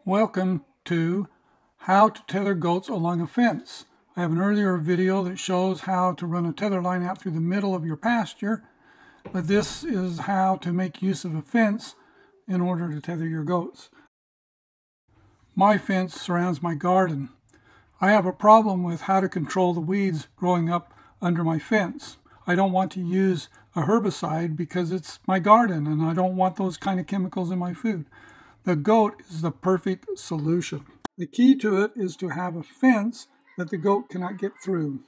Welcome to how to tether goats along a fence. I have an earlier video that shows how to run a tether line out through the middle of your pasture, but this is how to make use of a fence in order to tether your goats. My fence surrounds my garden. I have a problem with how to control the weeds growing up under my fence. I don't want to use a herbicide because it's my garden and I don't want those kind of chemicals in my food. The goat is the perfect solution. The key to it is to have a fence that the goat cannot get through.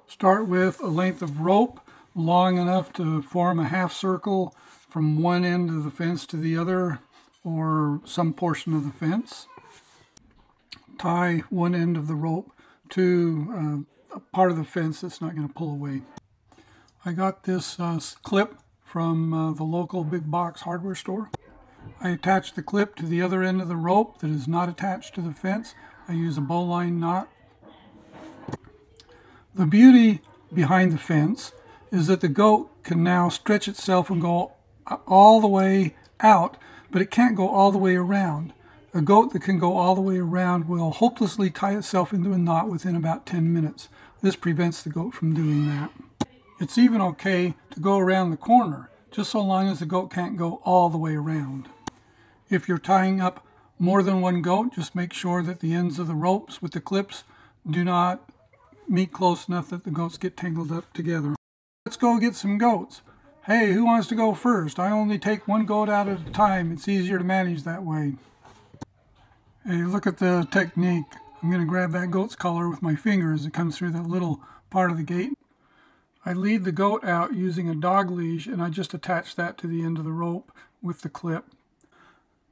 Start with a length of rope long enough to form a half circle from one end of the fence to the other, or some portion of the fence. Tie one end of the rope to a part of the fence that's not going to pull away. I got this clip from the local big box hardware store. I attach the clip to the other end of the rope that is not attached to the fence. I use a bowline knot. The beauty behind the fence is that the goat can now stretch itself and go all the way out, but it can't go all the way around. A goat that can go all the way around will hopelessly tie itself into a knot within about 10 minutes. This prevents the goat from doing that. It's even okay to go around the corner, just so long as the goat can't go all the way around. If you're tying up more than one goat, just make sure that the ends of the ropes with the clips do not meet close enough that the goats get tangled up together. Let's go get some goats. Hey, who wants to go first? I only take one goat out at a time. It's easier to manage that way. Hey, look at the technique. I'm going to grab that goat's collar with my finger as it comes through that little part of the gate. I lead the goat out using a dog leash, and I just attach that to the end of the rope with the clip.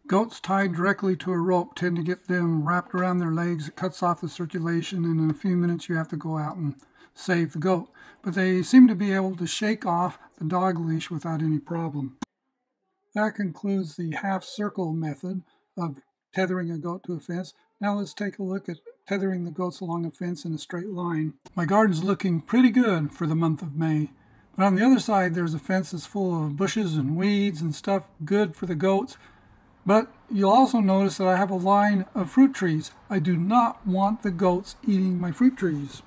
Goats tied directly to a rope tend to get them wrapped around their legs. It cuts off the circulation, and in a few minutes you have to go out and save the goat. But they seem to be able to shake off the dog leash without any problem. That concludes the half circle method of tethering a goat to a fence. Now let's take a look at tethering the goats along a fence in a straight line. My garden's looking pretty good for the month of May. But on the other side there's a fence that's full of bushes and weeds and stuff good for the goats. But you'll also notice that I have a line of fruit trees. I do not want the goats eating my fruit trees.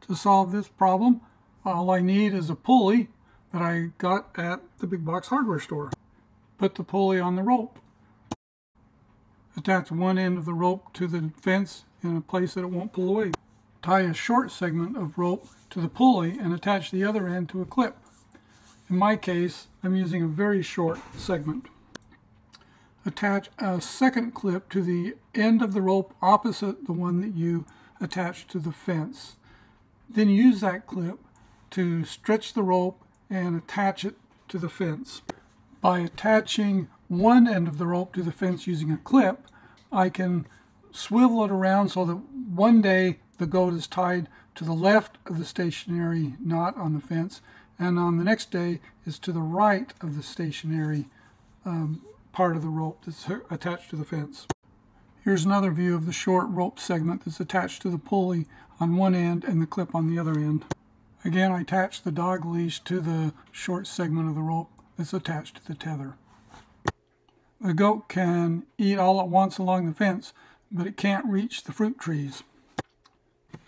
To solve this problem, all I need is a pulley that I got at the big box hardware store. Put the pulley on the rope. Attach one end of the rope to the fence in a place that it won't pull away. Tie a short segment of rope to the pulley and attach the other end to a clip. In my case, I'm using a very short segment. Attach a second clip to the end of the rope opposite the one that you attached to the fence. Then use that clip to stretch the rope and attach it to the fence. By attaching one end of the rope to the fence using a clip, I can swivel it around so that one day the goat is tied to the left of the stationary knot on the fence, and on the next day is to the right of the stationary part of the rope that's attached to the fence. Here's another view of the short rope segment that's attached to the pulley on one end and the clip on the other end. Again, I attach the dog leash to the short segment of the rope that's attached to the tether. The goat can eat all it wants along the fence, but it can't reach the fruit trees.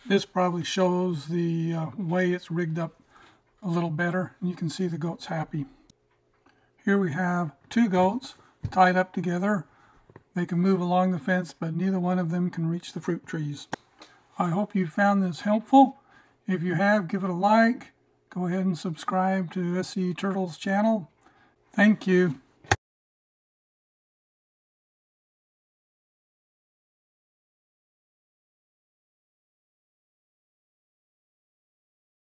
This probably shows the way it's rigged up a little better, and you can see the goat's happy. Here we have two goats tied up together. They can move along the fence, but neither one of them can reach the fruit trees. I hope you found this helpful. If you have, give it a like. Go ahead and subscribe to SCTurtles channel. Thank you.